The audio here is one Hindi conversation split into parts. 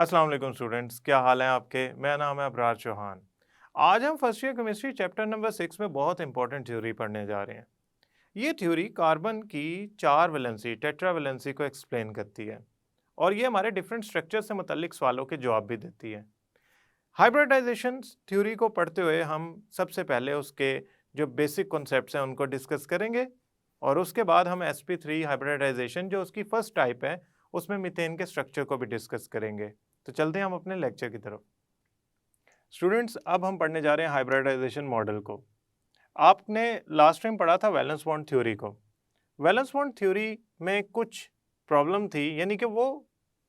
अस्सलाम वालेकुम स्टूडेंट्स, क्या हाल है आपके। मेरा नाम है अबरार चौहान। आज हम first year chemistry chapter number 6 में बहुत इंपॉर्टेंट थ्योरी पढ़ने जा रहे हैं। ये थ्योरी कार्बन की चार वैलेंसी टेट्रा वैलेंसी को एक्सप्लेन करती है और ये हमारे डिफरेंट स्ट्रक्चर से मुतल्लिक सवालों के जवाब भी देती है। हाइब्रिडाइजेशन थ्योरी को पढ़ते हुए हम सबसे पहले उसके जो बेसिक कॉन्सेप्ट्स हैं उनको डिस्कस करेंगे और उसके बाद हम sp3 हाइब्रिडाइजेशन जो उसकी फर्स्ट टाइप है उसमें मीथेन के स्ट्रक्चर को भी डिस्कस करेंगे। तो चलते हैं हम अपने लेक्चर की तरफ। स्टूडेंट्स, अब हम पढ़ने जा रहे हैं हाइब्रिडाइजेशन मॉडल को। आपने लास्ट टाइम पढ़ा था वैलेंस बॉन्ड थ्योरी को। वैलेंस बॉन्ड थ्योरी में कुछ प्रॉब्लम थी, यानी कि वो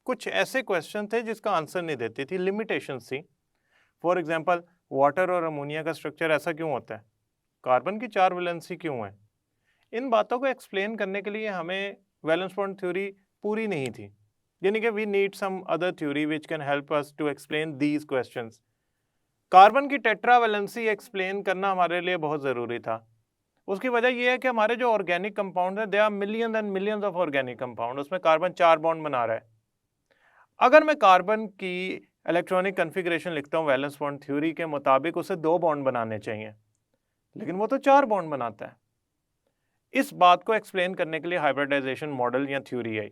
कुछ ऐसे क्वेश्चन थे जिसका आंसर नहीं देती थी, लिमिटेशंस थी। फॉर एग्जांपल, वाटर और अमोनिया का स्ट्रक्चर ऐसा क्यों होता है, कार्बन की चार वैलेंसी क्यों है। इन बातों को एक्सप्लेन करने के लिए हमें वैलेंस बॉन्ड थ्योरी पूरी नहीं थी, यानी कि we need some other theory which can help us to explain these questions. Carbon की टेट्रा वैलेंसी एक्सप्लेन करना हमारे लिए बहुत ज़रूरी था। उसकी वजह यह है कि हमारे जो ऑर्गेनिक कंपाउंड है, they are million and millions of organic compound, उसमें कार्बन चार बॉन्ड बना रहा है। अगर मैं कार्बन की इलेक्ट्रॉनिक कन्फिग्रेशन लिखता हूँ वैलेंस बॉन्ड थ्योरी के मुताबिक, उसे दो बॉन्ड बनाने चाहिए, लेकिन वो तो चार बॉन्ड बनाता है। इस बात को एक्सप्लेन करने के लिए हाइब्रिडाइजेशन मॉडल या थ्योरी आई।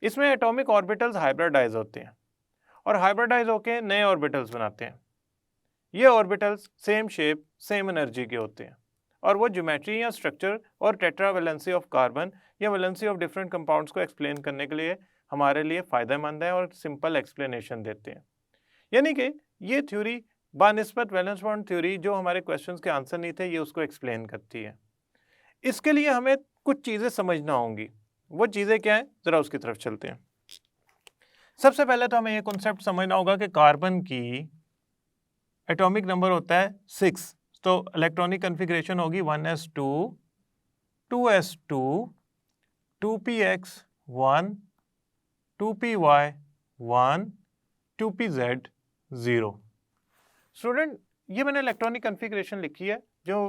इसमें एटॉमिक ऑर्बिटल्स हाइब्रिडाइज होते हैं और हाइब्रिडाइज होकर नए ऑर्बिटल्स बनाते हैं। ये orbitals same shape same energy के होते हैं और वो ज्योमेट्री या स्ट्रक्चर और टेट्रा वैलेंसी ऑफ कार्बन या वैलेंसी ऑफ डिफरेंट कंपाउंड्स को एक्सप्लेन करने के लिए हमारे लिए फ़ायदेमंद है और सिंपल एक्सप्लेनेशन देते हैं। यानी कि ये थ्योरी बानिस्बत वैलेंस बॉन्ड थ्योरी जो हमारे क्वेश्चंस के आंसर नहीं थे, ये उसको एक्सप्लेन करती है। इसके लिए हमें कुछ चीज़ें समझना होंगी। वो चीज़ें क्या हैं, ज़रा उसकी तरफ चलते हैं। सबसे पहले तो हमें ये कॉन्सेप्ट समझना होगा कि कार्बन की एटॉमिक नंबर होता है 6, तो इलेक्ट्रॉनिक कन्फिग्रेशन होगी 1s2, 2s2, 2px1, 2py1, 2pz0। Student, ये मैंने इलेक्ट्रॉनिक कन्फिग्रेशन लिखी है जो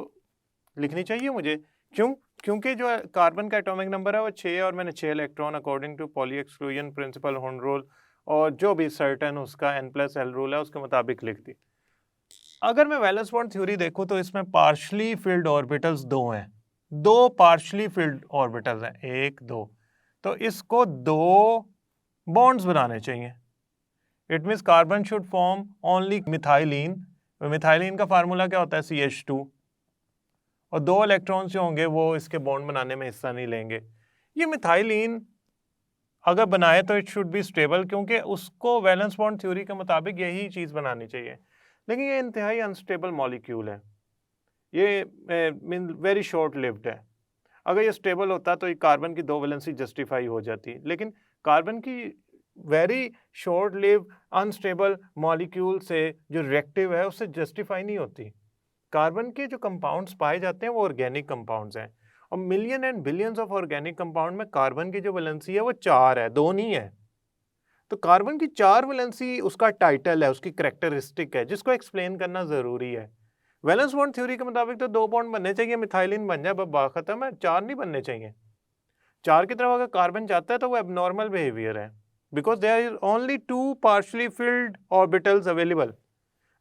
लिखनी चाहिए मुझे। क्यों? क्योंकि जो कार्बन का एटॉमिक नंबर है वो 6 और मैंने 6 electron according to Pauli exclusion principle, Hund rule और जो भी सर्टेन उसका n+l रूल है उसके मुताबिक लिख दी। अगर मैं वैलेंस बॉन्ड थ्योरी देखूं तो इसमें पार्शली फिल्ड ऑर्बिटल्स दो हैं, दो पार्शली फिल्ड ऑर्बिटल्स हैं, एक दो, तो इसको दो बॉन्ड्स बनाने चाहिए। It means carbon should form only methylene. Methylene का फार्मूला क्या होता है, CH2, और दो इलेक्ट्रॉन्स जो होंगे वो इसके बॉन्ड बनाने में हिस्सा नहीं लेंगे। ये मिथाइलिन अगर बनाए तो इट शुड बी स्टेबल, क्योंकि उसको वैलेंस बॉन्ड थ्योरी के मुताबिक यही चीज़ बनानी चाहिए। लेकिन ये इंतहाई अनस्टेबल मॉलिक्यूल है, ये मीन वेरी शॉर्ट लिव्ड है। अगर ये स्टेबल होता तो ये कार्बन की दो वैलेंसी जस्टिफाई हो जाती, लेकिन कार्बन की very short live unstable molecule से जो रिएक्टिव है उससे जस्टिफाई नहीं होती। कार्बन के जो कंपाउंड्स पाए जाते हैं वो ऑर्गेनिक कंपाउंड्स हैं, और million and billions of organic compound में कार्बन की जो वैलेंसी है वो 4 है, 2 नहीं है। तो कार्बन की 4 वैलेंसी उसका टाइटल है, उसकी करैक्टरिस्टिक है, जिसको एक्सप्लेन करना ज़रूरी है। वैलेंस बॉन्ड थ्योरी के मुताबिक तो 2 बॉन्ड बनने चाहिए, मिथाइलिन बन जाए, बात खत्म है, 4 नहीं बनने चाहिए। 4 की तरफ अगर कार्बन जाता है तो वो एबनॉर्मल बिहेवियर है, because there is only 2 partially filled orbitals available.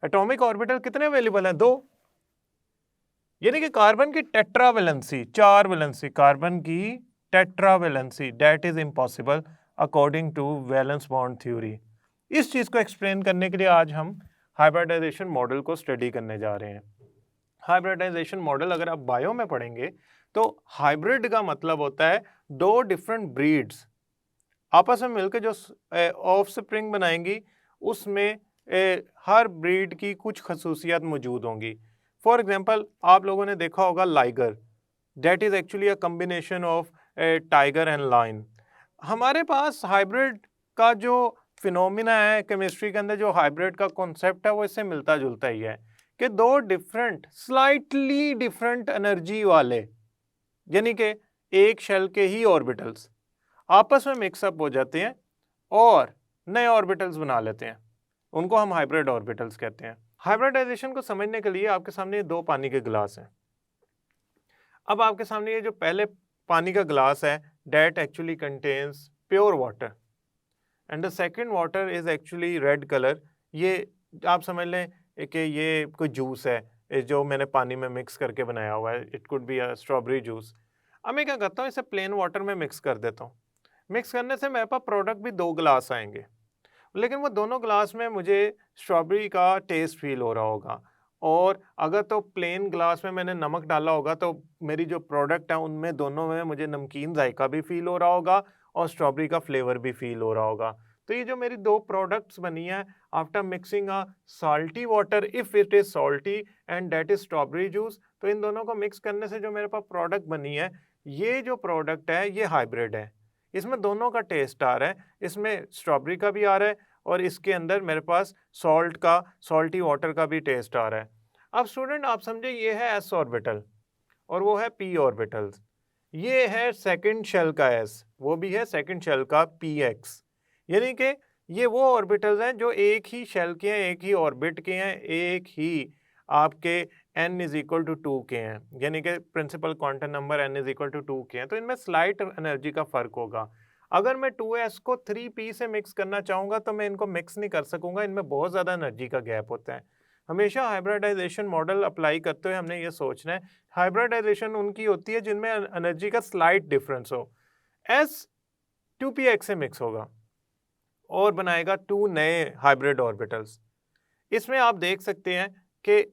Atomic orbital कितने अवेलेबल हैं, 2। यानी कि कार्बन की टेट्रा वैलेंसी, 4 वैलेंसी, कार्बन की tetra valency, that is impossible according to valence bond theory. इस चीज़ को एक्सप्लेन करने के लिए आज हम हाइब्रिडाइजेशन मॉडल को स्टडी करने जा रहे हैं। हाइब्रिडाइजेशन मॉडल अगर आप बायो में पढ़ेंगे तो हाइब्रिड का मतलब होता है दो डिफरेंट ब्रीड्स आपस में मिलकर जो ऑफस्प्रिंग बनाएंगी, उसमें हर ब्रीड की कुछ खसूसियात मौजूद होंगी। फॉर एग्जांपल, आप लोगों ने देखा होगा liger, that is actually a combination of tiger and lion. हमारे पास हाइब्रिड का जो फिनोमिना है केमिस्ट्री के अंदर, जो हाइब्रिड का कॉन्सेप्ट है वो इससे मिलता जुलता ही है कि दो डिफरेंट स्लाइटली डिफरेंट एनर्जी वाले, यानी कि एक शेल के ही ऑर्बिटल्स आपस में मिक्सअप हो जाते हैं और नए ऑर्बिटल्स बना लेते हैं, उनको हम हाइब्रिड ऑर्बिटल्स कहते हैं। हाइब्रिडाइजेशन को समझने के लिए आपके सामने दो पानी के गिलास हैं। अब आपके सामने ये जो पहले पानी का गिलास है, that actually contains pure water, and the second water is actually red colour. ये आप समझ लें कि ये कोई जूस है जो मैंने पानी में मिक्स करके बनाया हुआ है। It could be a strawberry juice. अब मैं क्या करता हूँ, इसे प्लेन वाटर में मिक्स कर देता हूँ। मिक्स करने से मेरे पास प्रोडक्ट भी 2 गिलास आएंगे, लेकिन वो दोनों ग्लास में मुझे स्ट्रॉबेरी का टेस्ट फील हो रहा होगा। और अगर तो प्लेन ग्लास में मैंने नमक डाला होगा तो मेरी जो प्रोडक्ट है उनमें दोनों में मुझे नमकीन जायका भी फील हो रहा होगा और स्ट्रॉबेरी का फ्लेवर भी फील हो रहा होगा। तो ये जो मेरी 2 प्रोडक्ट्स बनी है after mixing a salty water, if it is salty and that is strawberry juice, तो इन दोनों को मिक्स करने से जो मेरे पास प्रोडक्ट बनी है, ये जो प्रोडक्ट है ये हाइब्रिड है। इसमें दोनों का टेस्ट आ रहा है, इसमें स्ट्रॉबेरी का भी आ रहा है और इसके अंदर मेरे पास सॉल्टी वाटर का भी टेस्ट आ रहा है। अब स्टूडेंट आप समझे, ये है एस ऑर्बिटल और वो है पी ऑर्बिटल्स। ये है सेकंड शेल का एस, वो भी है सेकंड शेल का पी एक्स। यानी कि ये वो ऑर्बिटल्स हैं जो एक ही शेल के हैं, एक ही ऑर्बिट के हैं, एक ही आपके n इज इक्वल टू 2 के हैं, यानी कि principal quantum number n is equal to 2 के हैं। तो इनमें स्लाइट एनर्जी का फर्क होगा। अगर मैं 2s को 3p से मिक्स करना चाहूँगा तो मैं इनको मिक्स नहीं कर सकूंगा, इनमें बहुत ज़्यादा एनर्जी का गैप होता है। हमेशा हाइब्रिडाइजेशन मॉडल अप्लाई करते हुए हमने ये सोचना है, हाइब्रिडाइजेशन उनकी होती है जिनमें एनर्जी का स्लाइट डिफरेंस हो। s 2px से मिक्स होगा और बनाएगा 2 नए हाइब्रिड ऑर्बिटल्स। इसमें आप देख सकते हैं कि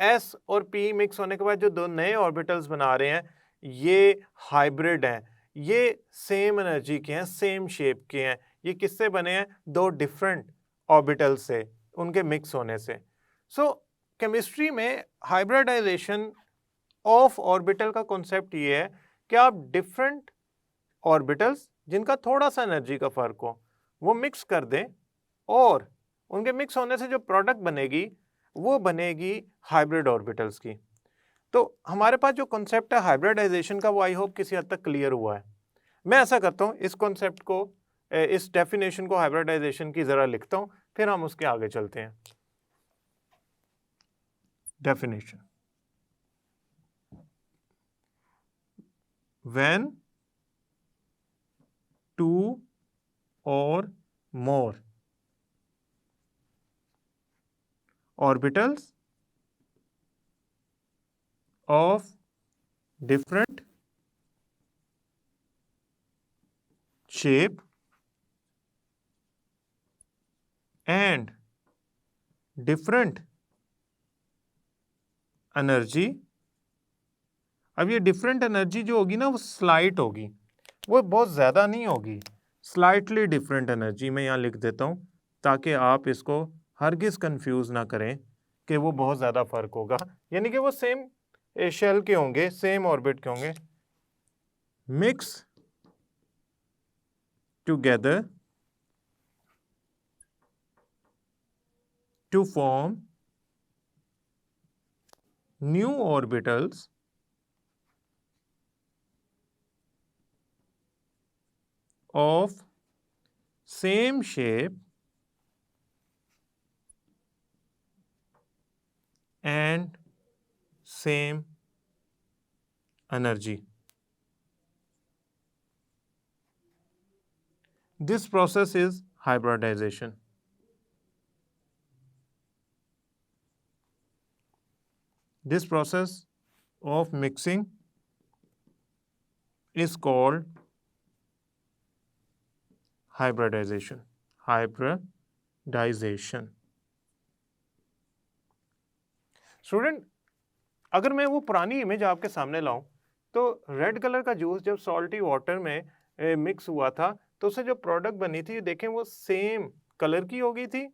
s और p मिक्स होने के बाद जो 2 नए ऑर्बिटल्स बना रहे हैं ये हाइब्रिड हैं, ये सेम एनर्जी के हैं, सेम शेप के हैं। ये किससे बने हैं? 2 डिफरेंट ऑर्बिटल्स से, उनके मिक्स होने से। सो केमिस्ट्री में हाइब्रिडाइजेशन ऑफ ऑर्बिटल का कॉन्सेप्ट ये है कि आप डिफरेंट ऑर्बिटल्स जिनका थोड़ा सा एनर्जी का फर्क हो वो मिक्स कर दें और उनके मिक्स होने से जो प्रोडक्ट बनेगी वो बनेगी हाइब्रिड ऑर्बिटल्स की। तो हमारे पास जो कॉन्सेप्ट है हाइब्रिडाइजेशन का वो आई होप किसी हद तक क्लियर हुआ है। मैं ऐसा करता हूँ, इस कॉन्सेप्ट को, इस डेफिनेशन को हाइब्रिडाइजेशन की ज़रा लिखता हूँ, फिर हम उसके आगे चलते हैं। Definition: when 2 or more orbitals of different shape and different energy। अब ये डिफरेंट एनर्जी जो होगी ना वो स्लाइट होगी, वो बहुत ज़्यादा नहीं होगी, स्लाइटली डिफरेंट एनर्जी। मैं यहाँ लिख देता हूँ ताकि आप इसको हरगिज़ कंफ्यूज ना करें कि वो बहुत ज़्यादा फर्क होगा, यानी कि वो सेम शेल के होंगे, सेम ऑर्बिट के होंगे। Mix together to form new orbitals of same shape and same energy। This process is hybridization। This process of mixing is called hybridization। Hybridization। Student, अगर मैं वो पुरानी इमेज आपके सामने लाऊं तो रेड कलर का जूस जब सॉल्टी वाटर में मिक्स हुआ था तो उससे जो प्रोडक्ट बनी थी देखें वो सेम कलर की हो गई थी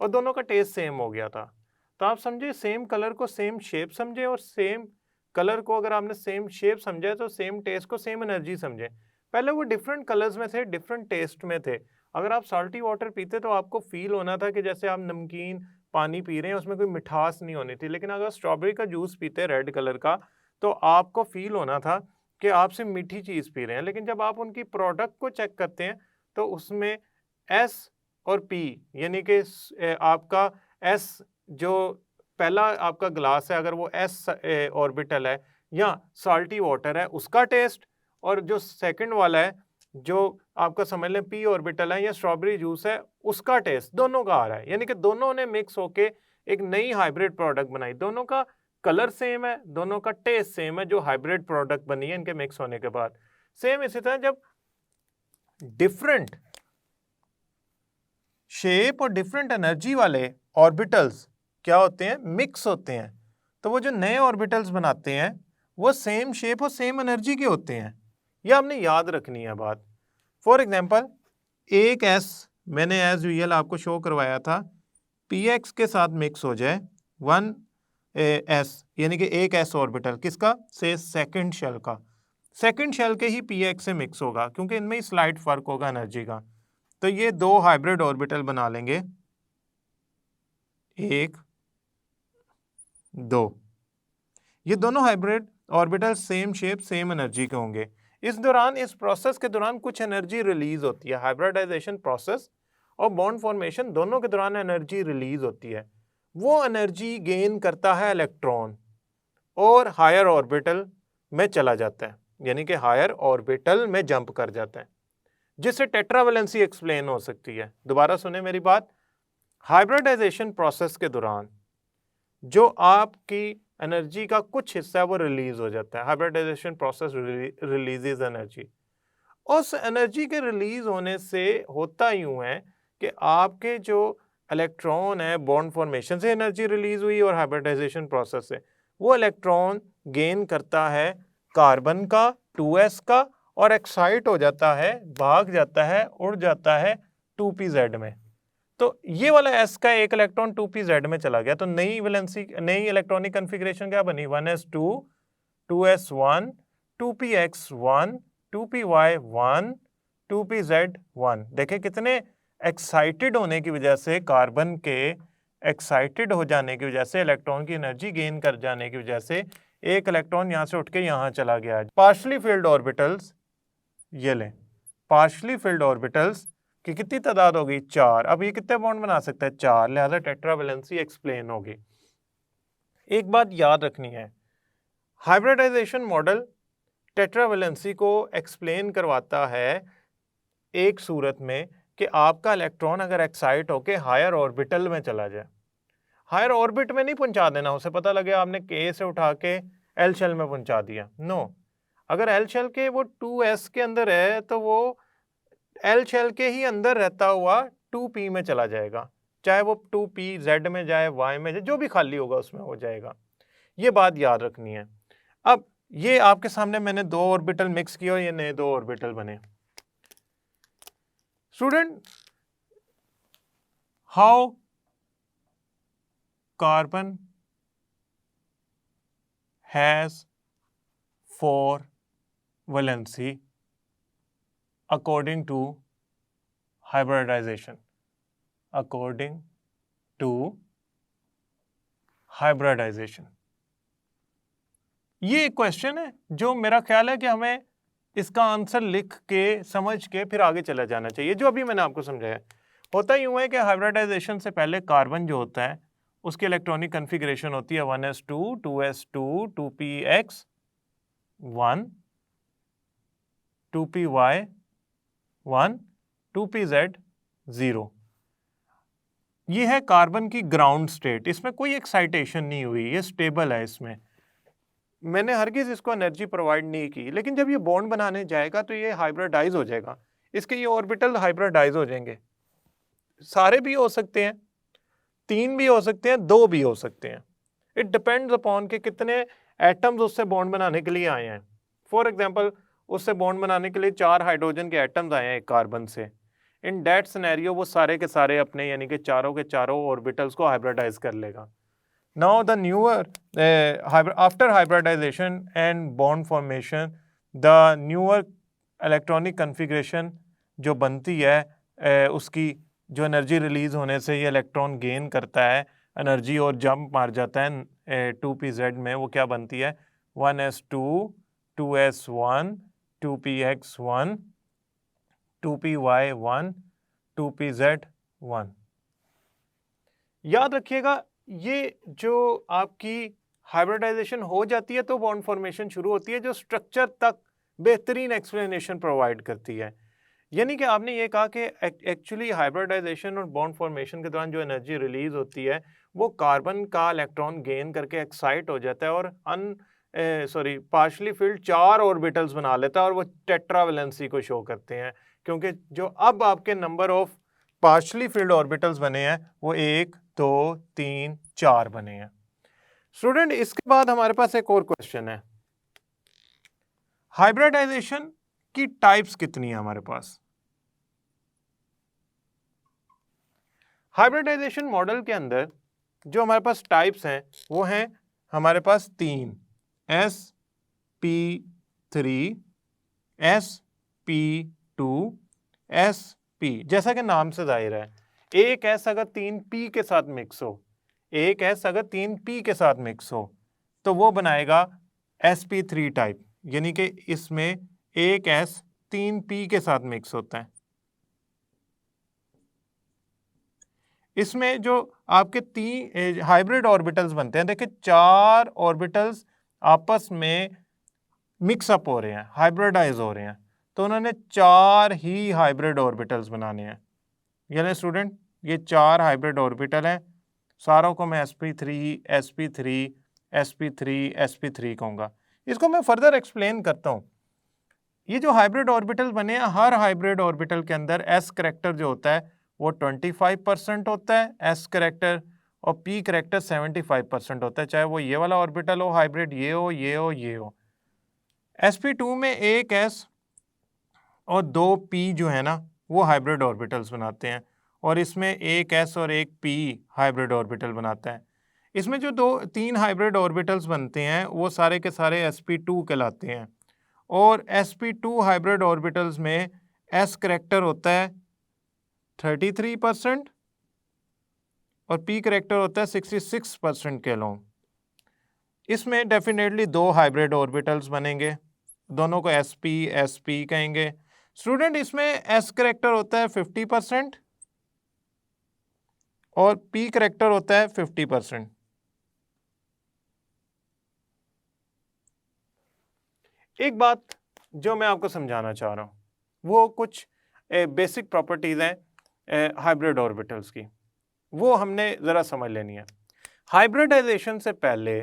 और दोनों का टेस्ट सेम हो गया था। तो आप समझे, सेम कलर को सेम शेप समझे और सेम कलर को अगर आपने सेम शेप समझा तो सेम टेस्ट को सेम एनर्जी समझे। पहले वो डिफरेंट कलर्स में थे, डिफरेंट टेस्ट में थे। अगर आप सॉल्टी वाटर पीते तो आपको फील होना था कि जैसे आप नमकीन पानी पी रहे हैं, उसमें कोई मिठास नहीं होनी थी। लेकिन अगर स्ट्रॉबेरी का जूस पीते रेड कलर का तो आपको फील होना था कि आप सिर्फ मीठी चीज़ पी रहे हैं। लेकिन जब आप उनकी प्रोडक्ट को चेक करते हैं तो उसमें एस और पी, यानी कि आपका एस जो पहला आपका ग्लास है अगर वो एस ऑर्बिटल है या साल्टी वाटर है उसका टेस्ट, और जो सेकंड वाला है जो आपका समझ लें पी ऑर्बिटल है या स्ट्रॉबेरी जूस है, उसका टेस्ट दोनों का आ रहा है, यानी कि दोनों ने मिक्स होके एक नई हाइब्रिड प्रोडक्ट बनाई, दोनों का कलर सेम है, दोनों का टेस्ट सेम है, जो हाइब्रिड प्रोडक्ट बनी है इनके मिक्स होने के बाद। सेम इसी तरह जब डिफरेंट शेप और डिफरेंट एनर्जी वाले ऑर्बिटल्स क्या होते हैं, मिक्स होते हैं, तो वो जो नए ऑर्बिटल्स बनाते हैं वो सेम शेप और सेम एनर्जी के होते हैं। ये हमने याद रखनी है बात। फॉर एग्जांपल एक एस मैंने एज यूजुअल आपको शो करवाया था, पी एक्स के साथ मिक्स हो जाए वन एस, यानी कि एक एस ऑर्बिटल किसका, से सेकंड शेल का, सेकंड शेल के ही पी एक्स से मिक्स होगा क्योंकि इनमें ही स्लाइट फर्क होगा एनर्जी का। तो ये दो हाइब्रिड ऑर्बिटल बना लेंगे, एक दो, ये दोनों hybrid orbital same shape same energy के होंगे। इस दौरान, इस प्रोसेस के दौरान कुछ एनर्जी रिलीज होती है। हाइब्रिडाइजेशन प्रोसेस और बॉन्ड फॉर्मेशन दोनों के दौरान एनर्जी रिलीज होती है। वो एनर्जी गेन करता है इलेक्ट्रॉन और हायर ऑर्बिटल में चला जाता है, यानी कि हायर ऑर्बिटल में जंप कर जाता है, जिससे टेट्रावेलेंसी एक्सप्लेन हो सकती है। दोबारा सुने मेरी बात, हाइब्रिडाइजेशन प्रोसेस के दौरान जो आपकी एनर्जी का कुछ हिस्सा है वो रिलीज हो जाता है। Hybridisation process releases energy. उस एनर्जी के रिलीज होने से होता यूं है कि आपके जो इलेक्ट्रॉन है बॉन्ड फॉर्मेशन से एनर्जी रिलीज हुई और हाइब्रिडाइजेशन प्रोसेस से, वो इलेक्ट्रॉन गेन करता है कार्बन का 2s का और एक्साइट हो जाता है, भाग जाता है, उड़ जाता है 2pz में। तो ये वाला s का एक इलेक्ट्रॉन 2pz में चला गया, तो नई वैलेंसी, नई इलेक्ट्रॉनिक कॉन्फ़िगरेशन क्या बनी, 1s2 2s1 2px1 2py1 2pz1। देखें कितने एक्साइटेड होने की वजह से, कार्बन के एक्साइटेड हो जाने की वजह से, इलेक्ट्रॉन की एनर्जी गेन कर जाने की वजह से एक इलेक्ट्रॉन यहां से उठ के यहां चला गया। पार्शली फिल्ड ऑर्बिटल्स, ये लें, पार्शली फिल्ड ऑर्बिटल्स की कितनी तादाद होगी, 4। अब ये कितने बॉन्ड बना सकता है, 4, लिहाजा टेट्रावेलेंसी एक्सप्लेन होगी। एक बात याद रखनी है, हाइब्रिडाइजेशन मॉडल टेट्रावेलेंसी को एक्सप्लेन करवाता है एक सूरत में कि आपका इलेक्ट्रॉन अगर एक्साइट होके हायर ऑर्बिटल में चला जाए। हायर ऑर्बिट में नहीं पहुंचा देना, उसे पता लगे आपने के से उठा के एल शेल में पहुंचा दिया, नो। अगर एल शेल के वो 2s के अंदर है तो वो एल शेल के ही अंदर रहता हुआ 2p में चला जाएगा, चाहे वो 2pz में जाए, y में जाए, जो भी खाली होगा उसमें हो जाएगा। ये बात याद रखनी है। अब ये आपके सामने मैंने दो ऑर्बिटल मिक्स किए और ये नए दो ऑर्बिटल बने। Student, how carbon has 4 valency according to hybridization, according to hybridization। ये एक क्वेश्चन है जो मेरा ख्याल है कि हमें इसका आंसर लिख के समझ के फिर आगे चला जाना चाहिए। जो अभी मैंने आपको समझाया, होता यूं है कि हाइब्रिडाइजेशन से पहले कार्बन जो होता है उसकी इलेक्ट्रॉनिक कॉन्फ़िगरेशन होती है 1s2 2s2 2px1 2py1 2pz0। ये है कार्बन की ग्राउंड स्टेट, इसमें कोई एक्साइटेशन नहीं हुई, ये स्टेबल है। इसमें मैंने हरगिज इसको एनर्जी प्रोवाइड नहीं की, लेकिन जब ये बॉन्ड बनाने जाएगा तो ये हाइब्रिडाइज हो जाएगा, इसके ये ऑर्बिटल हाइब्रिडाइज हो जाएंगे। सारे भी हो सकते हैं, 3 भी हो सकते हैं, 2 भी हो सकते हैं। इट डिपेंड्स अपॉन कि कितने एटम्स उससे बॉन्ड बनाने के लिए आए हैं। फॉर एग्जाम्पल, उससे बॉन्ड बनाने के लिए 4 हाइड्रोजन के एटम्स आए हैं एक कार्बन से। इन दैट सिनेरियो वो सारे के सारे अपने, यानी कि चारों के चारों ऑर्बिटल्स को हाइब्रिडाइज कर लेगा। Now the newer after hybridization and bond formation, the newer electronic configuration जो बनती है, उसकी जो एनर्जी रिलीज होने से ये इलेक्ट्रॉन गेन करता है एनर्जी और जंप मार जाता है 2pz में, वो क्या बनती है, 1s2 2s1 2px1 2py1 2pz1। याद रखिएगा, ये जो आपकी हाइब्रिडाइजेशन हो जाती है तो बॉन्ड फॉर्मेशन शुरू होती है, जो स्ट्रक्चर तक बेहतरीन एक्सप्लेनेशन प्रोवाइड करती है। यानी कि आपने ये कहा कि एक्चुअली हाइब्रिडाइजेशन और बॉन्ड फॉर्मेशन के दौरान जो एनर्जी रिलीज होती है वो कार्बन का इलेक्ट्रॉन गेन करके एक्साइट हो जाता है और पार्शली फिल्ड 4 ऑर्बिटल्स बना लेता है और वो टेट्रावेलेंसी को शो करते हैं, क्योंकि जो अब आपके number of partially filled orbitals बने हैं वो 1 2 3 4 बने हैं। स्टूडेंट, इसके बाद हमारे पास एक और क्वेश्चन है, हाइब्रिडाइजेशन की टाइप्स कितनी है हमारे पास। हाइब्रिडाइजेशन मॉडल के अंदर जो हमारे पास टाइप्स हैं वो हैं हमारे पास 3, sp3, sp2, sp। जैसा कि नाम से जाहिर है, एक s अगर 3p के साथ मिक्स हो, एक s अगर 3p के साथ मिक्स हो तो वो बनाएगा sp3 टाइप, यानी कि इसमें एक s 3p के साथ मिक्स होता है। इसमें जो आपके 3 हाइब्रिड ऑर्बिटल्स बनते हैं, देखिए 4 ऑर्बिटल्स आपस में मिक्सअप हो रहे हैं, हाइब्रिडाइज हो रहे हैं, तो उन्होंने 4 ही हाइब्रिड ऑर्बिटल्स बनाने हैं। यानी स्टूडेंट ये 4 हाइब्रिड ऑर्बिटल हैं, सारों को मैं sp3 sp3 sp3 sp3 कहूँगा। इसको मैं फर्दर एक्सप्लेन करता हूँ। ये जो हाइब्रिड ऑर्बिटल बने हैं, हर हाइब्रिड ऑर्बिटल के अंदर s करेक्टर जो होता है वो 25% होता है s करेक्टर, और p करेक्टर 75% होता है, चाहे वो ये वाला ऑर्बिटल हो हाइब्रिड, ये हो ये हो ये हो। sp2 में एक s और 2 p जो है ना वो हाइब्रिड ऑर्बिटल्स बनाते हैं, और इसमें एक s और एक p हाइब्रिड ऑर्बिटल बनाता है। इसमें जो 3 हाइब्रिड ऑर्बिटल्स बनते हैं वो सारे के सारे sp2 कहलाते हैं, और sp2 हाइब्रिड ऑर्बिटल्स में s करेक्टर होता है 33% और p करेक्टर होता है 66% के लो। इसमें डेफिनेटली 2 हाइब्रिड ऑर्बिटल्स बनेंगे, दोनों को sp sp कहेंगे। स्टूडेंट, इसमें s करेक्टर होता है 50% और p करेक्टर होता है 50%। एक बात जो मैं आपको समझाना चाह रहा हूँ वो कुछ बेसिक प्रॉपर्टीज हैं हाइब्रिड ऑर्बिटल्स की, वो हमने ज़रा समझ लेनी है। हाइब्रिडाइजेशन से पहले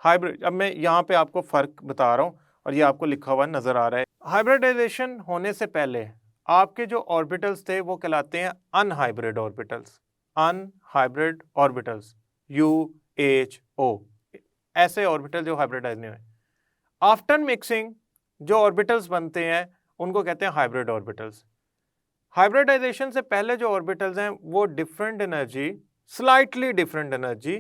अब मैं यहाँ पे आपको फ़र्क बता रहा हूँ और ये आपको लिखा हुआ नज़र आ रहा है। हाइब्रिडाइजेशन होने से पहले आपके जो ऑर्बिटल्स थे वो कहलाते हैं unhybrid orbitals, unhybrid orbitals UHO, ऐसे ऑर्बिटल जो हाइब्रिडाइज नहीं हुए। आफ्टर मिक्सिंग जो ऑर्बिटल्स बनते हैं उनको कहते हैं हाइब्रिड ऑर्बिटल्स। हाइब्रिडाइजेशन से पहले जो ऑर्बिटल्स हैं वो different energy, slightly different energy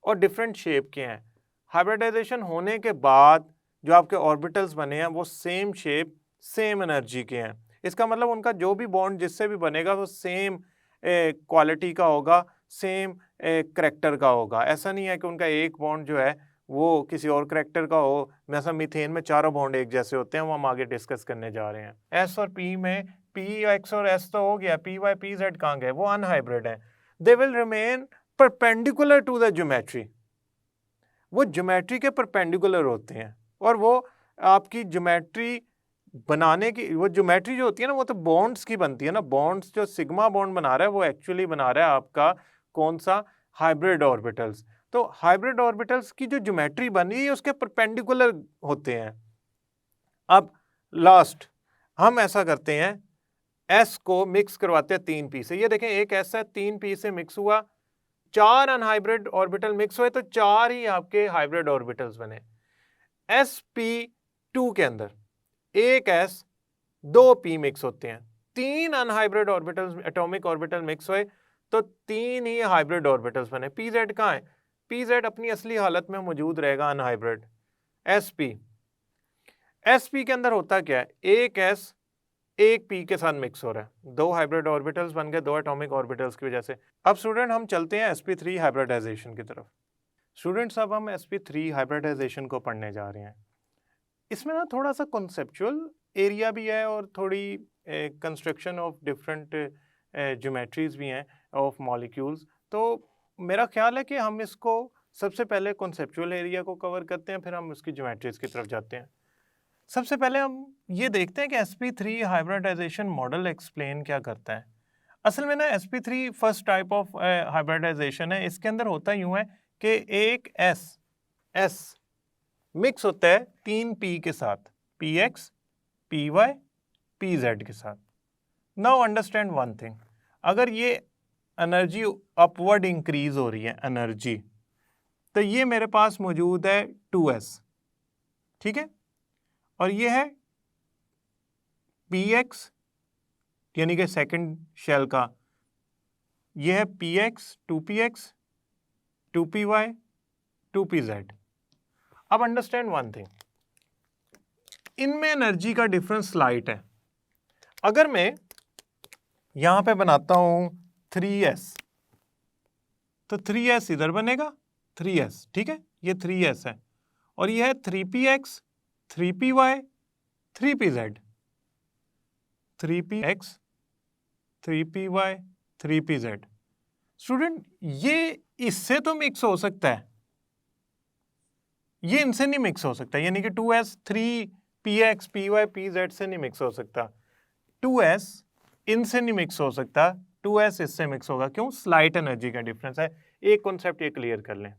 और डिफरेंट शेप के हैं। हाइब्रिडाइजेशन होने के बाद जो आपके ऑर्बिटल्स बने हैं वो सेम शेप सेम एनर्जी के हैं। इसका मतलब उनका जो भी बॉन्ड जिससे भी बनेगा वो सेम क्वालिटी का होगा, सेम करेक्टर का होगा। ऐसा नहीं है कि उनका एक बॉन्ड जो है वो किसी और करेक्टर का हो, जैसा मीथेन में चारों बॉन्ड एक जैसे होते हैं, वो हम आगे डिस्कस करने जा रहे हैं। एस और पी में पी एक्स और एस तो हो गया, पी वाई पी जेड कहाँ गए, वो अनहाइब्रिड है। They will remain perpendicular to the geometry, वो ज्योमेट्री के परपेंडिकुलर होते हैं, और वो आपकी ज्योमेट्री बनाने की, वो ज्योमेट्री जो होती है ना वो तो बॉन्ड्स की बनती है ना। बॉन्ड्स जो सिग्मा बॉन्ड बना रहा है वो एक्चुअली बना रहा है आपका कौन सा, हाइब्रिड ऑर्बिटल्स। तो हाइब्रिड ऑर्बिटल्स की जो ज्योमेट्री बनी है उसके परपेंडिकुलर होते हैं। अब लास्ट हम ऐसा करते हैं, एस को मिक्स करवाते हैं 3p से। ये देखें एक एस है 3p से मिक्स हुआ, 4 अनहाइब्रिड ऑर्बिटल मिक्स हुए तो 4 ही आपके हाइब्रिड ऑर्बिटल्स बने। sp2 के अंदर एक s 2p मिक्स होते हैं, 3 unhybrid orbitals atomic orbital mix हुए तो 3 ही हाइब्रिड ऑर्बिटल्स बने। pz कहाँ है, pz अपनी असली हालत में मौजूद रहेगा अनहाइब्रिड। sp के अंदर होता क्या है, एक s एक p के साथ मिक्स हो रहा है, 2 हाइब्रिड ऑर्बिटल्स बन गए 2 एटॉमिक ऑर्बिटल्स की वजह से। अब स्टूडेंट हम चलते हैं sp3 हाइब्रिडाइजेशन की तरफ। स्टूडेंट्स अब हम sp3 हाइब्रिडाइजेशन को पढ़ने जा रहे हैं। इसमें ना थोड़ा सा कॉन्सेप्चुअल एरिया भी है और थोड़ी कंस्ट्रक्शन ऑफ डिफरेंट ज्योमेट्रीज भी हैं ऑफ मॉलिक्यूल्स। तो मेरा ख्याल है कि हम इसको सबसे पहले कॉन्सेप्चुअल एरिया को कवर करते हैं, फिर हम उसकी ज्योमेट्रीज की तरफ जाते हैं। सबसे पहले हम ये देखते हैं कि sp3 हाइब्रिडाइजेशन मॉडल एक्सप्लेन क्या करता है। असल में ना sp3 first type of hybridisation है। इसके अंदर होता यूं है कि एक S मिक्स होता है 3 P के साथ, px, py, pz के साथ। नाउ अंडरस्टैंड वन थिंग, अगर ये एनर्जी अपवर्ड इंक्रीज हो रही है एनर्जी, तो ये मेरे पास मौजूद है 2s, ठीक है, और ये है px यानी कि सेकंड शेल का, ये है px, 2px, 2py, 2pz। अब अंडरस्टैंड वन थिंग, इनमें एनर्जी का डिफरेंस स्लाइट है। अगर मैं यहां पे बनाता हूं 3s, तो 3s इधर बनेगा, 3s, ठीक है, ये 3s है, और ये है 3px, 3py, 3pz, 3px, 3py, 3pz। Student ये इससे तो मिक्स हो सकता है, ये इनसे नहीं मिक्स हो सकता, यानी कि 2s 3px, py, pz से नहीं मिक्स हो सकता, 2s इनसे नहीं मिक्स हो सकता, 2s इससे मिक्स होगा। क्यों? स्लाइट एनर्जी का डिफरेंस है। एक कॉन्सेप्ट ये क्लियर कर लें,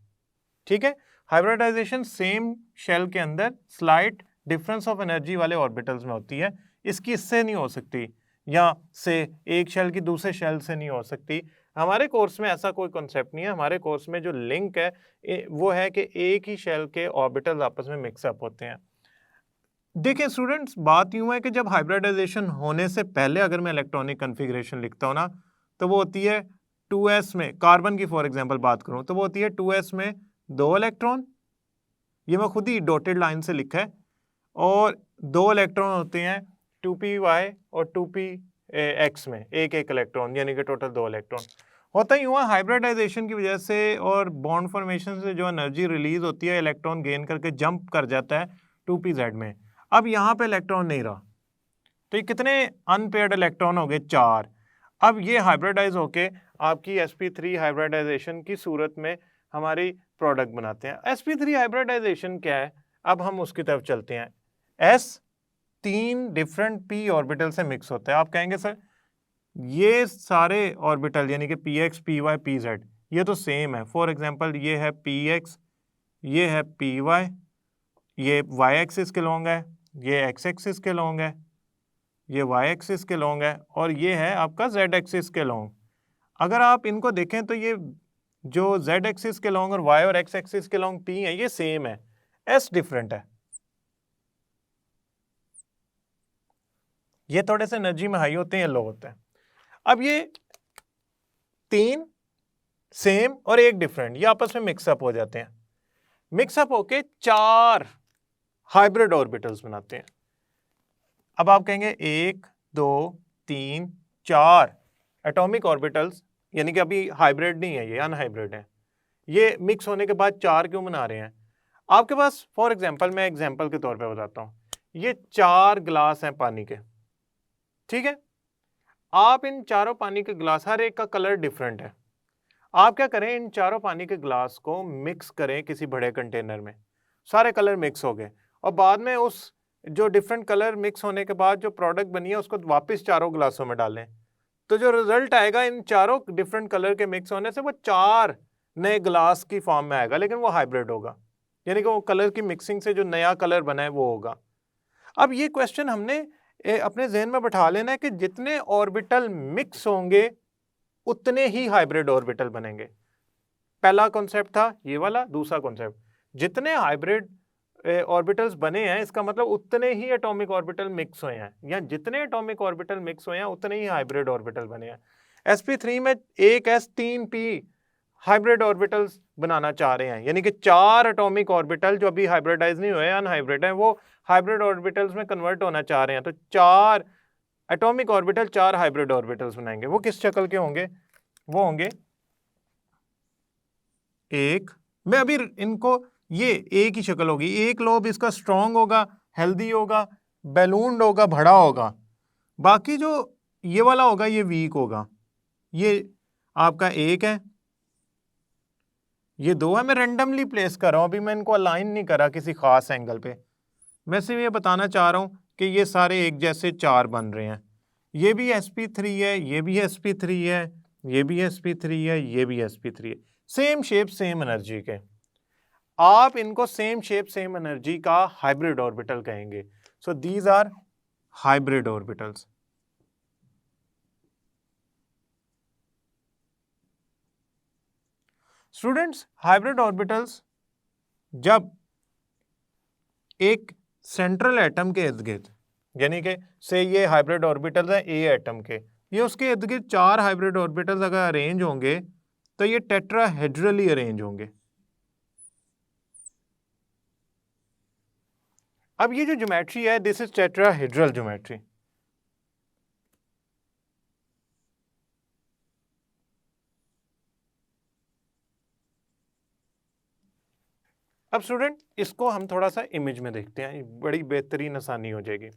ठीक है। हाइब्रिडाइजेशन सेम शेल के अंदर स्लाइट डिफरेंस ऑफ एनर्जी वाले ऑर्बिटल्स में होती है, इसकी इससे नहीं हो सकती, या से एक शेल की दूसरे शेल से नहीं हो सकती। हमारे कोर्स में ऐसा कोई कॉन्सेप्ट नहीं है। हमारे कोर्स में जो लिंक है वो है कि एक ही शेल के ऑर्बिटल्स आपस में मिक्सअप होते हैं। देखिए स्टूडेंट्स, बात यूं है कि जब हाइब्रिडाइजेशन होने से पहले अगर मैं इलेक्ट्रॉनिक कन्फिग्रेशन लिखता हूं ना, तो वो होती है 2s में, कार्बन की फॉर एग्जांपल बात करूं तो वो होती है 2s में 2 इलेक्ट्रॉन, ये मैं खुद ही डॉटेड लाइन से लिखा है, और 2 इलेक्ट्रॉन होते हैं 2py और 2px में, एक एक इलेक्ट्रॉन, यानी कि टोटल 2 इलेक्ट्रॉन। होता ही हुआ हाइब्रिडाइजेशन की वजह से और बॉन्ड फॉर्मेशन से जो एनर्जी रिलीज होती है, इलेक्ट्रॉन गेन करके जंप कर जाता है 2pz में। अब यहाँ पे इलेक्ट्रॉन नहीं रहा, तो ये कितने अनपेयर्ड इलेक्ट्रॉन हो गए? 4। अब ये हाइब्रिडाइज होके आपकी sp3 हाइब्रिडाइजेशन की सूरत में हमारी प्रोडक्ट बनाते हैं। sp3 हाइब्रिडाइजेशन क्या है, अब हम उसकी तरफ चलते हैं। s 3 डिफरेंट p ऑर्बिटल से मिक्स होता है। आप कहेंगे सर ये सारे ऑर्बिटल यानी कि px, py, pz ये तो सेम है। फॉर एग्जांपल ये है px, ये है py, ये y एक्सिस के लॉन्ग है, ये x एक्सिस के लॉन्ग है, ये y एक्सिस के लॉन्ग है, और ये है आपका z एक्सिस के लॉन्ग। अगर आप इनको देखें तो ये जो z एक्सिस के लॉन्ग और y और x एक्सिस के लॉन्ग p है, ये सेम है, s डिफरेंट है। ये थोड़े से एनर्जी में हाई होते हैं या लो होते हैं। अब ये 3 सेम और एक डिफरेंट, ये आपस में मिक्सअप हो जाते हैं, मिक्सअप होके 4 हाइब्रिड ऑर्बिटल्स बनाते हैं। अब आप कहेंगे 1, 2, 3, 4 एटॉमिक ऑर्बिटल्स, यानी कि अभी हाइब्रिड नहीं है, ये अनहाइब्रिड है, ये मिक्स होने के बाद 4 क्यों बना रहे हैं? आपके पास फॉर एग्जांपल, मैं एग्जांपल के तौर पे बताता हूं, ये 4 ग्लास हैं पानी के, ठीक है। आप इन चारों पानी के ग्लास, हर एक का कलर डिफरेंट है, आप क्या करें, इन चारों पानी के ग्लास को मिक्स करें किसी बड़े कंटेनर में, सारे कलर मिक्स हो गए, और बाद में उस जो डिफरेंट कलर मिक्स होने के बाद जो प्रोडक्ट बनी है उसको वापस चारों ग्लासों में डालें, तो जो रिजल्ट आएगा इन चारों डिफरेंट कलर के मिक्स होने से वो 4 नए ग्लास की फॉर्म में आएगा, लेकिन वो हाइब्रिड होगा, यानी कि वो कलर की मिक्सिंग से जो नया कलर बना है वो होगा। अब ये क्वेश्चन हमने अपने जहन में बैठा लेना है कि जितने ऑर्बिटल मिक्स होंगे उतने ही हाइब्रिड ऑर्बिटल बनेंगे। पहला कॉन्सेप्ट था ये वाला। दूसरा कॉन्सेप्ट, जितने हाइब्रिड ऑर्बिटल्स बने हैं इसका मतलब उतने ही एटॉमिक ऑर्बिटल मिक्स हुए हैं, या जितने एटॉमिक ऑर्बिटल मिक्स हुए हैं उतने ही हाइब्रिड ऑर्बिटल बने हैं। sp3 में एक s 3 p हाइब्रिड ऑर्बिटल्स बनाना चाह रहे हैं, यानी कि 4 एटॉमिक ऑर्बिटल जो अभी हाइब्रिडाइज नहीं हुए, अनहाइब्रिड हैं, वो हाइब्रिड ऑर्बिटल्स में कन्वर्ट होना चाह रहे हैं। तो 4 एटॉमिक ऑर्बिटल 4 हाइब्रिड ऑर्बिटल्स बनाएंगे। वो किस शक्ल के होंगे? वो होंगे एक, मैं अभी इनको, ये एक ही शक्ल होगी, एक लोब इसका स्ट्रॉन्ग होगा, हेल्दी होगा, बैलून्ड होगा, बड़ा होगा, बाकी जो ये वाला होगा ये वीक होगा। ये आपका एक है, ये 2 है। मैं रेंडमली प्लेस कर रहा हूं, अभी मैं इनको अलाइन नहीं करा किसी खास एंगल पे, मैं सिर्फ ये बताना चाह रहा हूँ कि ये सारे एक जैसे 4 बन रहे हैं, ये भी sp3 है, ये भी sp3 है, ये भी sp3 है, ये भी sp3 है, सेम शेप सेम एनर्जी के। आप इनको सेम शेप सेम एनर्जी का हाइब्रिड ऑर्बिटल कहेंगे। So these are hybrid orbitals. Students, hybrid orbitals जब एक सेंट्रल एटम के इर्द गिर्द, यानी कि से ये हाइब्रिड ऑर्बिटल्स है ए एटम के, ये उसके इर्द गिर्द 4 हाइब्रिड ऑर्बिटल्स अगर अरेंज होंगे तो ये टेट्राहेड्रली अरेंज होंगे। अब ये जो ज्योमेट्री है, दिस इज टेट्राहेड्रल ज्योमेट्री। अब स्टूडेंट इसको हम थोड़ा सा इमेज में देखते हैं, बड़ी बेहतरीन आसानी हो जाएगी।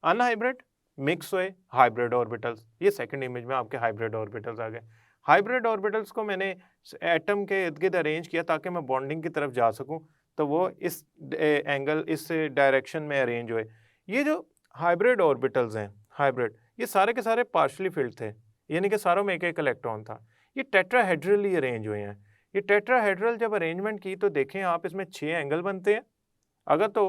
अनहाइब्रिड मिक्स हुए हाइब्रिड ऑर्बिटल्स, ये सेकंड इमेज में आपके हाइब्रिड ऑर्बिटल्स आ गए। हाइब्रिड ऑर्बिटल्स को मैंने एटम के इर्द गिर्द अरेंज किया ताकि मैं बॉन्डिंग की तरफ जा सकूं, तो वो इस एंगल इस डायरेक्शन में अरेंज हुए। ये जो हाइब्रिड ऑर्बिटल्स हैं, हाइब्रिड, ये सारे के सारे पार्शली फिल्ड थे, यानी कि सारों में एक एक इलेक्ट्रॉन था। ये टेट्राहेड्रली अरेंज हुए हैं। ये टेट्राहेड्रल जब अरेंजमेंट की तो देखें आप, इसमें 6 एंगल बनते हैं। अगर तो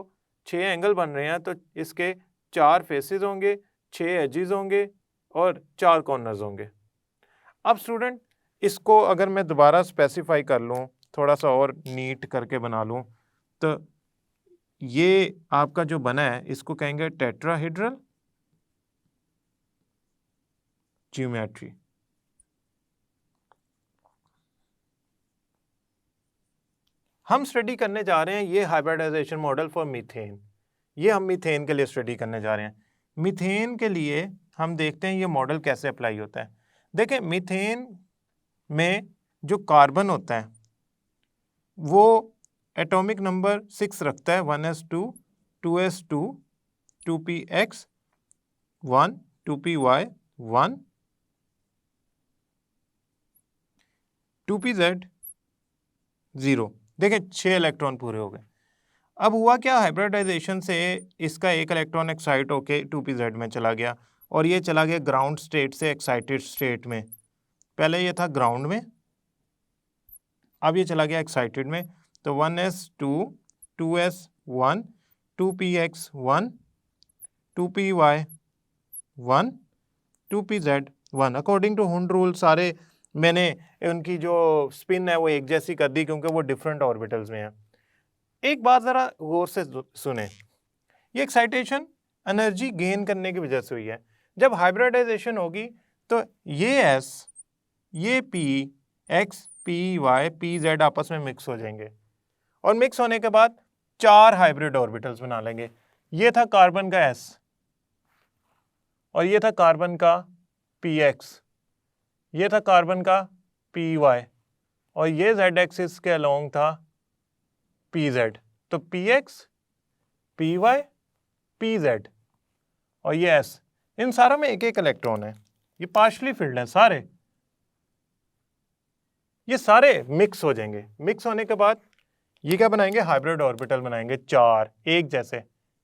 6 एंगल बन रहे हैं तो इसके 4 फेसेस होंगे, 6 एजेस होंगे और 4 कॉर्नर्स होंगे। अब स्टूडेंट इसको अगर मैं दोबारा स्पेसिफाई कर लूँ, थोड़ा सा और नीट करके बना लूँ, तो ये आपका जो बना है इसको कहेंगे टेट्राहेड्रल ज्योमेट्री। हम स्टडी करने जा रहे हैं ये हाइब्रिडाइजेशन मॉडल फॉर मीथेन। ये हम मीथेन के लिए स्टडी करने जा रहे हैं। मीथेन के लिए हम देखते हैं ये मॉडल कैसे अप्लाई होता है। देखें, मीथेन में जो कार्बन होता है वो एटॉमिक नंबर 6 रखता है, 1s2, 2s2, 2px 1, 2py 1, 2pz 0। देखें 6 इलेक्ट्रॉन पूरे हो गए। अब हुआ क्या, हाइब्रिडाइजेशन से इसका एक इलेक्ट्रॉन एक्साइट होके 2pz में चला गया और ये चला गया ग्राउंड स्टेट से एक्साइटेड स्टेट में। पहले ये था ग्राउंड में, अब ये चला गया एक्साइटेड में। तो 1s2, 2s1, 2px 1, 2py 1, 2pz 1। According to Hund rule सारे मैंने उनकी जो स्पिन है वो एक जैसी कर दी क्योंकि वो डिफरेंट ऑर्बिटल्स में है। एक बात ज़रा गौर से सुने, ये एक्साइटेशन एनर्जी गेन करने की वजह से हुई है। जब हाइब्रिडाइजेशन होगी तो ये S, ये P, X, P, Y, P, Z आपस में मिक्स हो जाएंगे और मिक्स होने के बाद 4 हाइब्रिड ऑर्बिटल्स बना लेंगे। ये था कार्बन का S और ये था कार्बन का PX, ये था कार्बन का PY और ये Z एक्सिस के अलोंग था PZ। तो PX, PY, PZ और ये S, इन सारों में एक एक इलेक्ट्रॉन है, ये पार्शली फिल्ड है सारे। ये सारे मिक्स हो जाएंगे। मिक्स होने के बाद ये क्या बनाएंगे, हाइब्रिड ऑर्बिटल बनाएंगे 4 एक जैसे।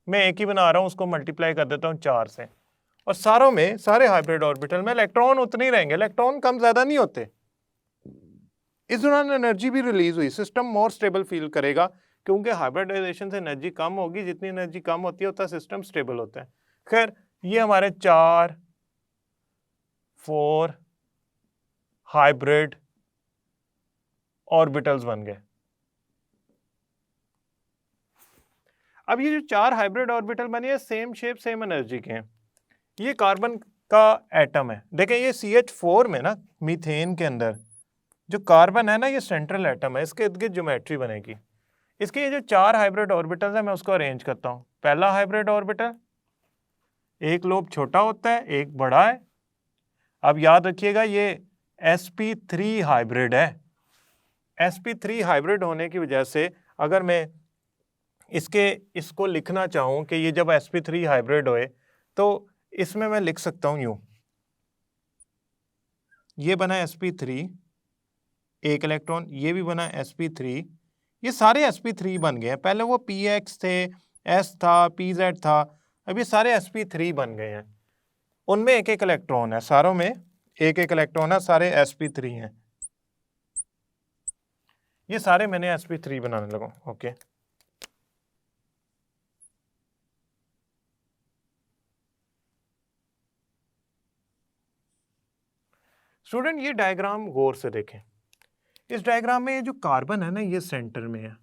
मैं एक ही बना रहा हूँ, उसको मल्टीप्लाई कर देता हूँ 4 से और सारों में, सारे हाइब्रिड ऑर्बिटल में इलेक्ट्रॉन उतने ही रहेंगे, इलेक्ट्रॉन कम ज्यादा नहीं होते। इस दौरान एनर्जी भी रिलीज हुई, सिस्टम मोर स्टेबल फील करेगा क्योंकि हाइब्रिडाइजेशन से एनर्जी कम होगी। जितनी एनर्जी कम होती है उतना सिस्टम स्टेबल होता है। खैर, ये हमारे 4 हाइब्रिड ऑर्बिटल्स बन गए। अब ये जो 4 हाइब्रिड ऑर्बिटल बने हैं सेम शेप सेम एनर्जी के हैं। ये कार्बन का एटम है। देखें ये CH4 में ना, मीथेन के अंदर जो कार्बन है ना, ये सेंट्रल एटम है, इसके इर्द गिर्द ज्योमेट्री बनेगी। इसके ये जो 4 हाइब्रिड ऑर्बिटल्स हैं मैं उसको अरेंज करता हूँ। पहला हाइब्रिड ऑर्बिटल, एक लोब छोटा होता है एक बड़ा है। अब याद रखिएगा ये sp3 हाइब्रिड है। sp3 हाइब्रिड होने की वजह से अगर मैं इसको लिखना चाहूँ कि ये जब sp3 हाइब्रिड होए तो इसमें मैं लिख सकता हूँ यूं, ये बना sp3 एक इलेक्ट्रॉन, ये भी बना sp3, ये सारे sp3 बन गए हैं। पहले वो px थे, S था, PZ था, अब ये सारे sp3 बन गए हैं। उनमें एक एक इलेक्ट्रॉन है, सारों में एक एक इलेक्ट्रॉन है, सारे sp3 हैं। ये सारे मैंने sp3 बनाने लगा। ओके, स्टूडेंट ये डायग्राम गौर से देखें। इस डायग्राम में ये जो कार्बन है ना, ये सेंटर में है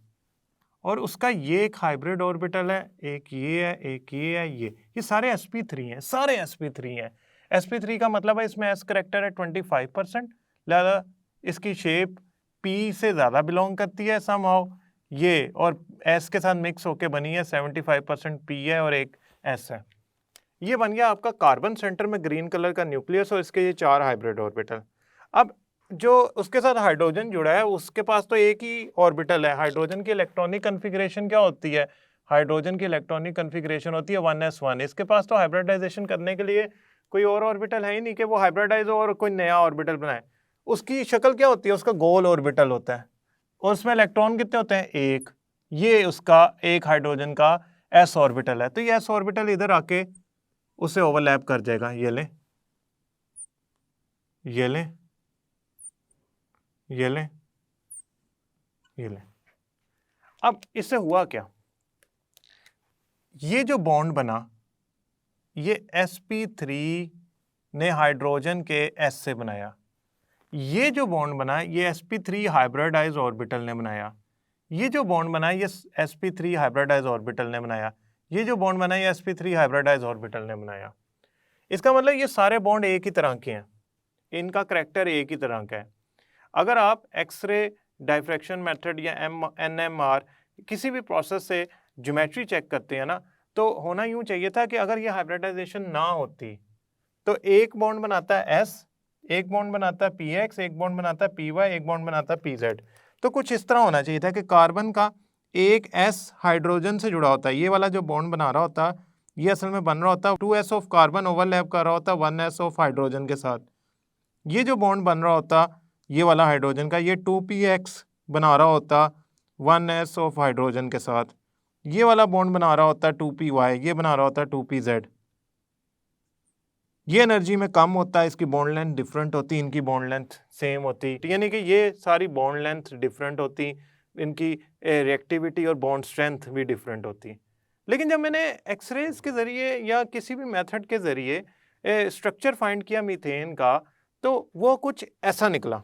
और उसका ये एक हाइब्रिड ऑर्बिटल है, एक ये है, एक ये है, ये सारे sp3 हैं, सारे sp3 हैं। sp3 का मतलब है इसमें s करेक्टर है 25%, लिहाजा इसकी शेप p से ज़्यादा बिलोंग करती है समहाउ ये, और s के साथ मिक्स होके बनी है, 75% p है और एक s है। ये बन गया आपका कार्बन सेंटर में ग्रीन कलर का न्यूक्लियस और इसके ये 4 हाइब्रिड ऑर्बिटल। अब जो उसके साथ हाइड्रोजन जुड़ा है उसके पास तो एक ही ऑर्बिटल है। हाइड्रोजन की इलेक्ट्रॉनिक कन्फिग्रेशन क्या होती है? हाइड्रोजन की इलेक्ट्रॉनिक कन्फिग्रेशन होती है 1s1। इसके पास तो हाइब्रिडाइजेशन करने के लिए कोई और ऑर्बिटल है ही नहीं कि वो हाइब्रिडाइज हो और कोई नया ऑर्बिटल बनाए। उसकी शक्ल क्या होती है? उसका गोल ऑर्बिटल होता है और उसमें इलेक्ट्रॉन कितने होते हैं? एक। ये उसका एक हाइड्रोजन का s ऑर्बिटल है, तो ये s ऑर्बिटल इधर आके उसे ओवरलैप कर जाएगा। ये ले, ये ले, ये ले, ये ले। अब इससे हुआ क्या? ये जो बॉन्ड बना, ये sp3 ने हाइड्रोजन के s से बनाया। ये जो बॉन्ड बना, ये sp3 हाइब्रिडाइज ऑर्बिटल ने बनाया। ये जो बॉन्ड बना, ये sp3 हाइब्रिडाइज ऑर्बिटल ने बनाया। ये जो बॉन्ड बना, ये sp3 हाइब्रिडाइज ऑर्बिटल ने बनाया। इसका मतलब ये सारे बॉन्ड एक ही तरह के हैं, इनका करैक्टर एक ही तरह का है। अगर आप एक्सरे डाइफ्रैक्शन मेथड या NMR किसी भी प्रोसेस से ज्योमेट्री चेक करते हैं ना, तो होना यूं चाहिए था कि अगर ये हाइब्रिडाइजेशन ना होती तो एक बॉन्ड बनाता है S, एक बॉन्ड बनाता है PX, एक बॉन्ड बनाता है PY, एक बॉन्ड बनाता है PZ। तो कुछ इस तरह होना चाहिए था कि कार्बन का एक S हाइड्रोजन से जुड़ा होता है, ये वाला जो बॉन्ड बना रहा होता, ये असल में बन रहा होता 2s ऑफ कार्बन ओवरलैप कर रहा होता 1s ऑफ हाइड्रोजन के साथ। ये जो बॉन्ड बन रहा होता ये वाला हाइड्रोजन का, ये 2px बना रहा होता 1s ऑफ हाइड्रोजन के साथ। ये वाला बॉन्ड बना रहा होता 2py, ये बना रहा होता 2pz। ये एनर्जी में कम होता है, इसकी बॉन्ड लेंथ डिफरेंट होती, इनकी बॉन्ड लेंथ सेम होती, यानी कि ये सारी बॉन्ड लेंथ डिफरेंट होती, इनकी रिएक्टिविटी और बॉन्ड स्ट्रेंथ भी डिफरेंट होती। लेकिन जब मैंने एक्सरेज के ज़रिए या किसी भी मेथड के ज़रिए स्ट्रक्चर फाइंड किया मीथेन का, तो वो कुछ ऐसा निकला।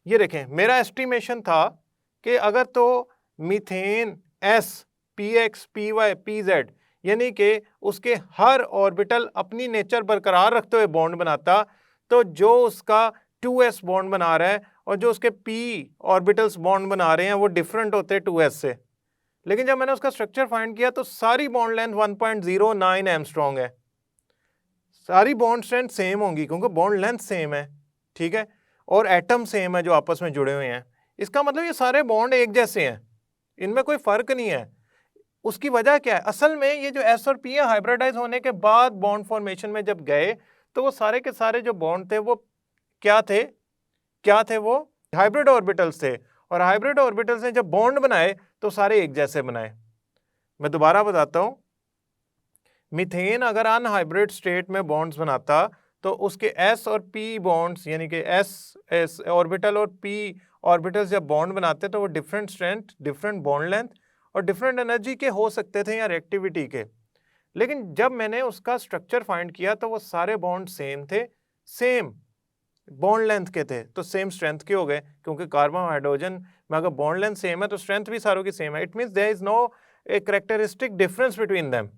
ये देखें, मेरा एस्टिमेशन था कि अगर तो methane S, PX, PY, PZ यानी कि उसके हर ऑर्बिटल अपनी नेचर बरकरार रखते हुए बॉन्ड बनाता, तो जो उसका 2s बॉन्ड बना रहा है और जो उसके p ऑर्बिटल्स बॉन्ड बना रहे हैं वो डिफरेंट होते हैं 2s से। लेकिन जब मैंने उसका स्ट्रक्चर फाइंड किया तो सारी बॉन्ड लेंथ 1.09 एंगस्ट्रॉन्ग है, सारी बॉन्ड स्ट्रेंथ सेम होंगी क्योंकि बॉन्ड लेंथ सेम है, ठीक है, और एटम सेम है जो आपस में जुड़े हुए हैं। इसका मतलब ये सारे बॉन्ड एक जैसे हैं, इनमें कोई फर्क नहीं है। उसकी वजह क्या है? असल में ये जो S और P है, हाइब्रिडाइज होने के बाद बॉन्ड फॉर्मेशन में जब गए तो वो सारे के सारे जो बॉन्ड थे वो क्या थे? क्या थे? वो हाइब्रिड ऑर्बिटल्स थे, और हाइब्रिड ऑर्बिटल्स ने जब बॉन्ड बनाए तो सारे एक जैसे बनाए। मैं दोबारा बताता हूं, मीथेन अगर अनहाइब्रिड स्टेट में बॉन्ड्स बनाता तो उसके S और P बॉन्ड्स यानी कि S ऑर्बिटल और P ऑर्बिटल्स जब बॉन्ड बनाते तो वो different strength, different bond length और डिफरेंट एनर्जी के हो सकते थे या रिएक्टिविटी के। लेकिन जब मैंने उसका स्ट्रक्चर फाइंड किया तो वो सारे बॉन्ड सेम थे, सेम बॉन्ड लेंथ के थे, तो सेम स्ट्रेंथ के हो गए, क्योंकि कार्बन हाइड्रोजन में अगर बॉन्ड लेंथ सेम है तो स्ट्रेंथ भी सारों की सेम है। It means there is no a characteristic difference between them.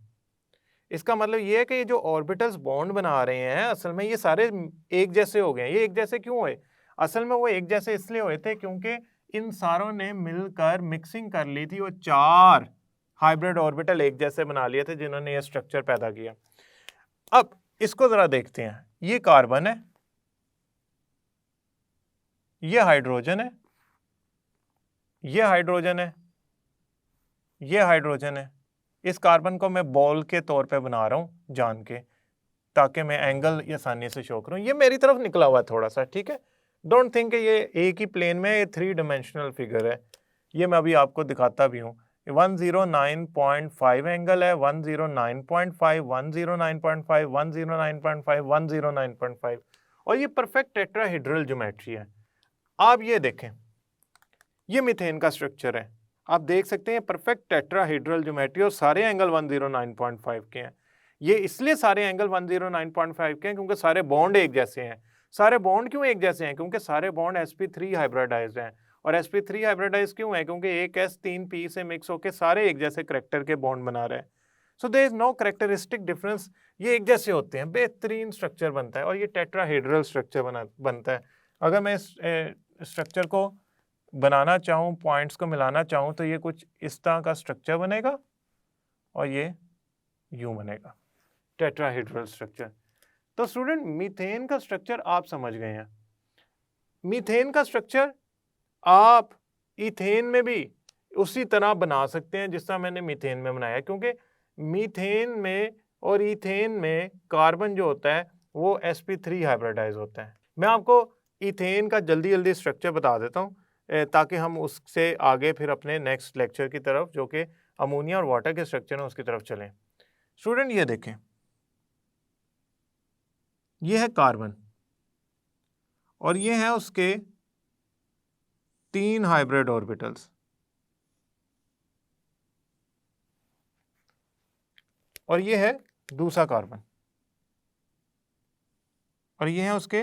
इसका मतलब ये है कि ये जो ऑर्बिटल्स बॉन्ड बना रहे हैं असल में ये सारे एक जैसे हो गए हैं। ये एक जैसे क्यों हुए? असल में वो एक जैसे इसलिए हुए थे क्योंकि इन सारों ने मिलकर मिक्सिंग कर ली थी, वो 4 हाइब्रिड ऑर्बिटल एक जैसे बना लिए थे जिन्होंने ये स्ट्रक्चर पैदा किया। अब इसको जरा देखते हैं, ये कार्बन है, ये हाइड्रोजन है, ये हाइड्रोजन है, ये हाइड्रोजन है। इस कार्बन को मैं बॉल के तौर पे बना रहा हूं जान के, ताकि मैं एंगल आसानी से शो करूं। ये मेरी तरफ निकला हुआ है थोड़ा सा, ठीक है, डोंट थिंक कि ये एक ही प्लेन में, ये 3 डायमेंशनल फिगर है। ये मैं अभी आपको दिखाता भी हूं, 109.5 एंगल है, 109.5, 109.5, 109.5, 109.5 और ये परफेक्ट टेट्राहेड्रल ज्योमेट्री है। आप ये देखें, ये मीथेन का स्ट्रक्चर है, आप देख सकते हैं परफेक्ट टेट्राहेड्रल ज्योमेट्री और सारे एंगल 109.5 के हैं। ये इसलिए सारे एंगल 109.5 के हैं क्योंकि सारे बॉन्ड एक जैसे हैं। सारे बॉन्ड क्यों एक जैसे हैं? क्योंकि सारे बॉन्ड sp3 हाइब्रिडाइज्ड हैं। और sp3 हाइब्रिडाइज क्यों है? क्योंकि एक s 3p से मिक्स होकर सारे एक जैसे करैक्टर के बॉन्ड बना रहे हैं। So there is no characteristic difference, ये एक जैसे होते हैं, बेहतरीन स्ट्रक्चर बनता है और ये टेट्राहेड्रल स्ट्रक्चर बनता है। अगर मैं इस स्ट्रक्चर को बनाना चाहूँ, पॉइंट्स को मिलाना चाहूँ, तो ये कुछ इस तरह का स्ट्रक्चर बनेगा और ये यूं बनेगा, टेट्राहेड्रल स्ट्रक्चर। तो स्टूडेंट, मीथेन का स्ट्रक्चर आप समझ गए हैं। मीथेन का स्ट्रक्चर आप इथेन में भी उसी तरह बना सकते हैं जिस तरह मैंने मीथेन में बनाया, क्योंकि मीथेन में और इथेन में कार्बन जो होता है वो sp3 हाइब्रिडाइज होता है। मैं आपको इथेन का जल्दी जल्दी स्ट्रक्चर बता देता हूँ ताकि हम उससे आगे फिर अपने नेक्स्ट लेक्चर की तरफ, जो कि अमोनिया और वाटर के स्ट्रक्चर हैं, उसकी तरफ चलें। स्टूडेंट, ये देखें, ये है कार्बन और ये है उसके 3 हाइब्रिड ऑर्बिटल्स, और ये है दूसरा कार्बन और ये है उसके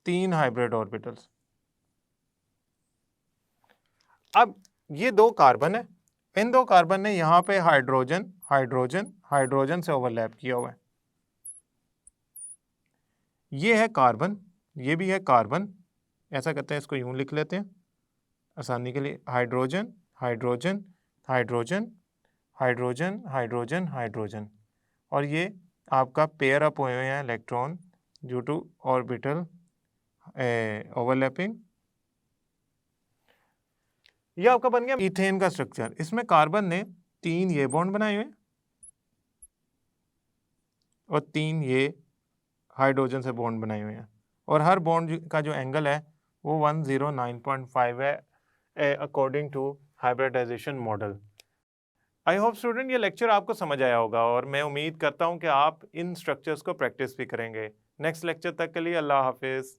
3 हाइब्रिड ऑर्बिटल्स। अब ये 2 कार्बन है, इन 2 कार्बन ने यहां पे हाइड्रोजन हाइड्रोजन हाइड्रोजन से ओवरलैप किया हुआ है। ये है कार्बन, ये भी है कार्बन, ऐसा करते हैं, इसको यूं लिख लेते हैं आसानी के लिए, hydrogen hydrogen hydrogen hydrogen hydrogen hydrogen, और ये आपका पेयर अप हुए हैं electron due to orbital overlapping. ये आपका बन गया इथेन का स्ट्रक्चर। इसमें कार्बन ने 3 ये बॉन्ड बनाए हुए और 3 ये हाइड्रोजन से बॉन्ड बनाए हुए हैं, और हर बॉन्ड का जो एंगल है वो 109.5 है according to hybridisation model. I hope student ये लेक्चर आपको समझ आया होगा और मैं उम्मीद करता हूँ कि आप इन स्ट्रक्चर्स को प्रैक्टिस भी करेंगे। नेक्स्ट लेक्चर तक के लिए अल्लाह हाफिज़।